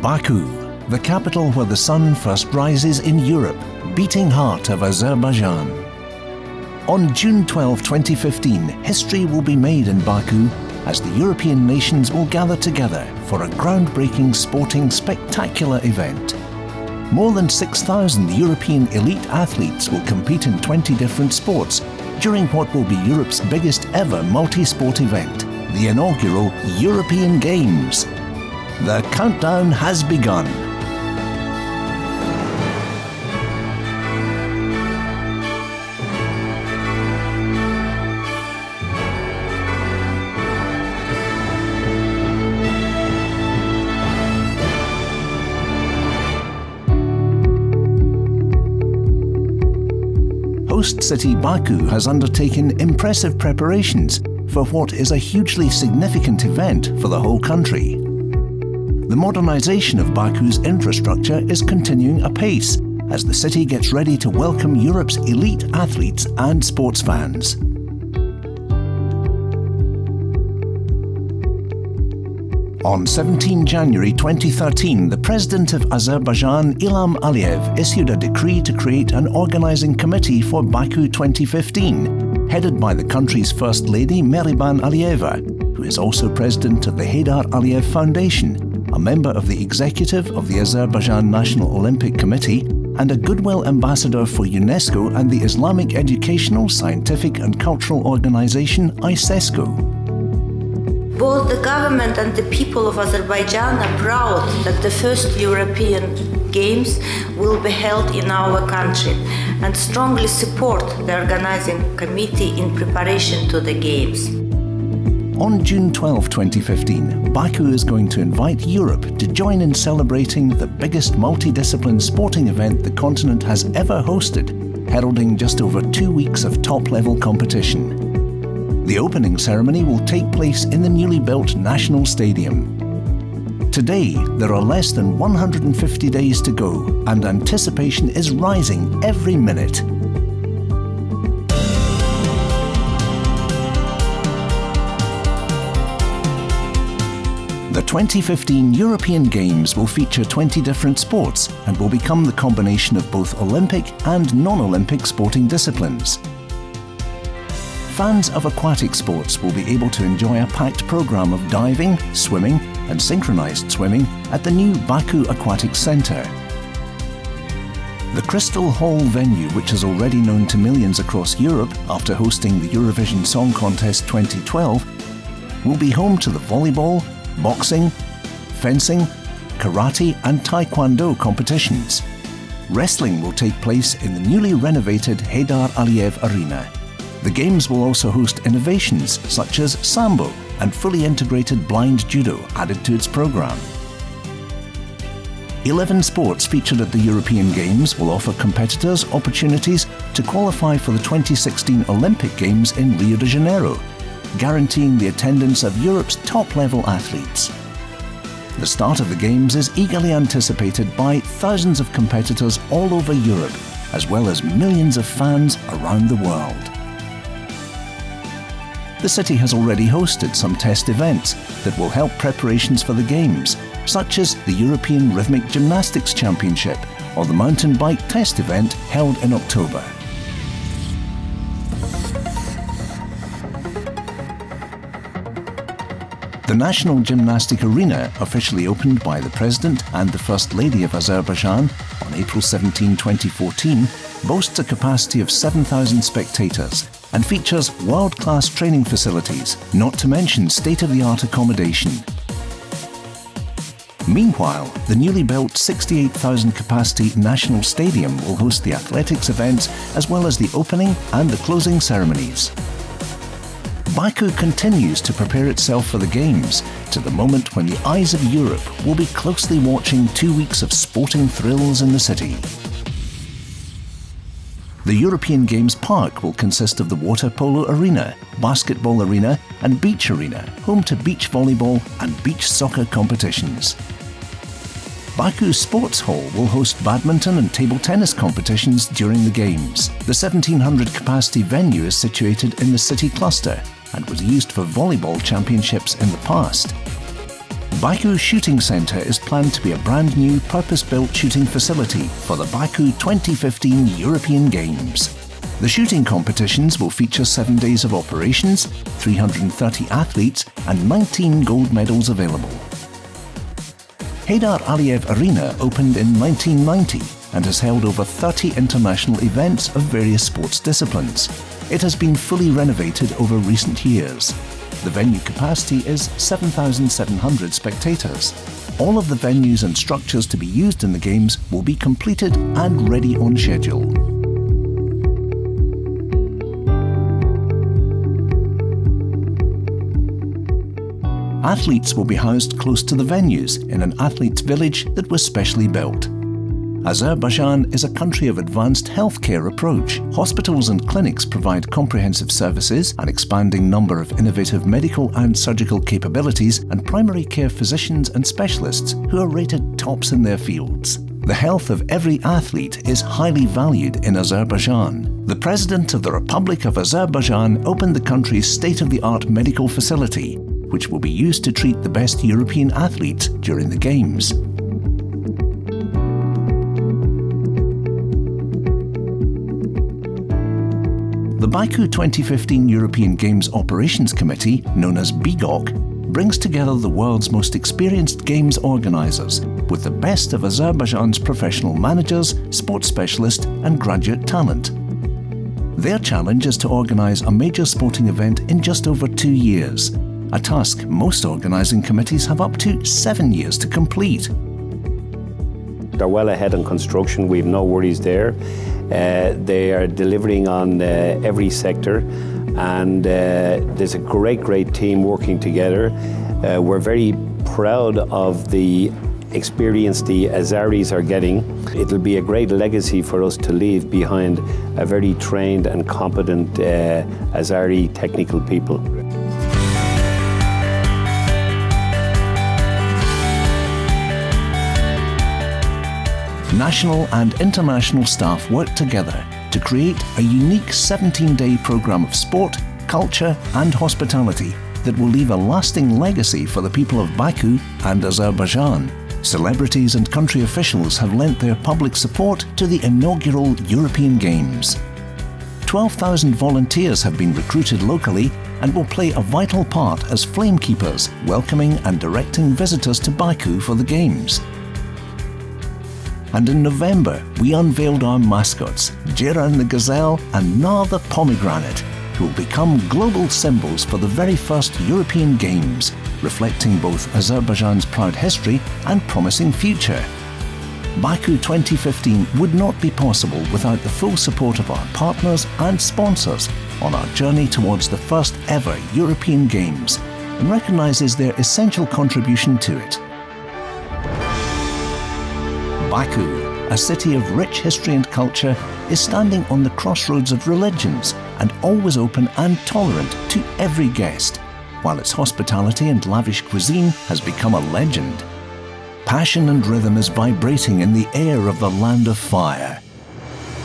Baku, the capital where the sun first rises in Europe, beating heart of Azerbaijan. On June 12, 2015, history will be made in Baku as the European nations will gather together for a groundbreaking sporting spectacular event. More than 6,000 European elite athletes will compete in 20 different sports during what will be Europe's biggest ever multi-sport event, the inaugural European Games. The countdown has begun. Host city Baku has undertaken impressive preparations for what is a hugely significant event for the whole country. The modernization of Baku's infrastructure is continuing apace as the city gets ready to welcome Europe's elite athletes and sports fans. On 17 January 2013, the President of Azerbaijan, Ilham Aliyev, issued a decree to create an organizing committee for Baku 2015, headed by the country's First Lady, Mehriban Aliyeva, who is also President of the Heydar Aliyev Foundation, a member of the executive of the Azerbaijan National Olympic Committee, and a Goodwill Ambassador for UNESCO and the Islamic Educational, Scientific and Cultural Organization, ISESCO. Both the government and the people of Azerbaijan are proud that the first European Games will be held in our country and strongly support the organizing committee in preparation to the Games. On June 12, 2015, Baku is going to invite Europe to join in celebrating the biggest multidiscipline sporting event the continent has ever hosted, heralding just over 2 weeks of top-level competition. The opening ceremony will take place in the newly built National Stadium. Today, there are less than 150 days to go, and anticipation is rising every minute. The 2015 European Games will feature 20 different sports and will become the combination of both Olympic and non-Olympic sporting disciplines. Fans of aquatic sports will be able to enjoy a packed program of diving, swimming and synchronized swimming at the new Baku Aquatic Centre. The Crystal Hall venue, which is already known to millions across Europe after hosting the Eurovision Song Contest 2012, will be home to the volleyball, boxing, fencing, karate and taekwondo competitions. Wrestling will take place in the newly renovated Heydar Aliyev Arena. The Games will also host innovations such as Sambo and fully integrated blind judo added to its program. 11 sports featured at the European Games will offer competitors opportunities to qualify for the 2016 Olympic Games in Rio de Janeiro, guaranteeing the attendance of Europe's top-level athletes. The start of the Games is eagerly anticipated by thousands of competitors all over Europe, as well as millions of fans around the world. The city has already hosted some test events that will help preparations for the Games, such as the European Rhythmic Gymnastics Championship or the mountain bike test event held in October. The National Gymnastic Arena, officially opened by the President and the First Lady of Azerbaijan on April 17, 2014, boasts a capacity of 7,000 spectators and features world-class training facilities, not to mention state-of-the-art accommodation. Meanwhile, the newly built 68,000 capacity National Stadium will host the athletics events as well as the opening and the closing ceremonies. Baku continues to prepare itself for the Games, to the moment when the eyes of Europe will be closely watching 2 weeks of sporting thrills in the city. The European Games Park will consist of the water polo arena, basketball arena and beach arena, home to beach volleyball and beach soccer competitions. Baku Sports Hall will host badminton and table tennis competitions during the Games. The 1,700 capacity venue is situated in the city cluster and was used for volleyball championships in the past. Baku Shooting Centre is planned to be a brand new purpose-built shooting facility for the Baku 2015 European Games. The shooting competitions will feature 7 days of operations, 330 athletes and 19 gold medals available. Heydar Aliyev Arena opened in 1990 and has held over 30 international events of various sports disciplines. It has been fully renovated over recent years. The venue capacity is 7,700 spectators. All of the venues and structures to be used in the Games will be completed and ready on schedule. Athletes will be housed close to the venues in an athletes' village that was specially built. Azerbaijan is a country of advanced healthcare approach. Hospitals and clinics provide comprehensive services, an expanding number of innovative medical and surgical capabilities, and primary care physicians and specialists who are rated tops in their fields. The health of every athlete is highly valued in Azerbaijan. The President of the Republic of Azerbaijan opened the country's state-of-the-art medical facility, which will be used to treat the best European athletes during the Games. The Baku 2015 European Games Operations Committee, known as BGOC, brings together the world's most experienced Games organisers with the best of Azerbaijan's professional managers, sports specialists and graduate talent. Their challenge is to organise a major sporting event in just over 2 years, a task most organising committees have up to 7 years to complete. They're well ahead on construction, we have no worries there. They are delivering on every sector, and there's a great team working together. We're very proud of the experience the Azeris are getting. It'll be a great legacy for us to leave behind a very trained and competent Azeri technical people. National and international staff work together to create a unique 17-day programme of sport, culture and hospitality that will leave a lasting legacy for the people of Baku and Azerbaijan. Celebrities and country officials have lent their public support to the inaugural European Games. 12,000 volunteers have been recruited locally and will play a vital part as flamekeepers, welcoming and directing visitors to Baku for the Games. And in November, we unveiled our mascots, Jiran the gazelle and Nar the pomegranate, who will become global symbols for the very first European Games, reflecting both Azerbaijan's proud history and promising future. Baku 2015 would not be possible without the full support of our partners and sponsors on our journey towards the first ever European Games, and recognises their essential contribution to it. Baku, a city of rich history and culture, is standing on the crossroads of religions and always open and tolerant to every guest, while its hospitality and lavish cuisine has become a legend. Passion and rhythm is vibrating in the air of the land of fire.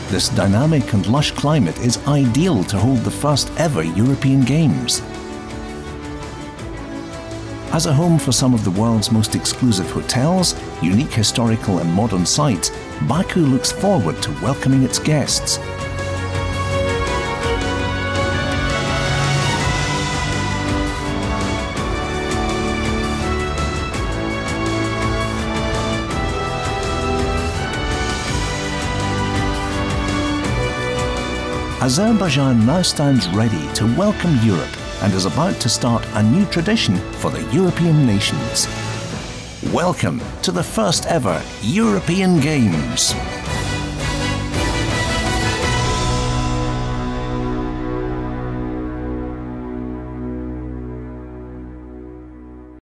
This dynamic and lush climate is ideal to hold the first ever European Games. As a home for some of the world's most exclusive hotels, unique historical and modern sites, Baku looks forward to welcoming its guests. Azerbaijan now stands ready to welcome Europe and is about to start a new tradition for the European nations. Welcome to the first ever European Games.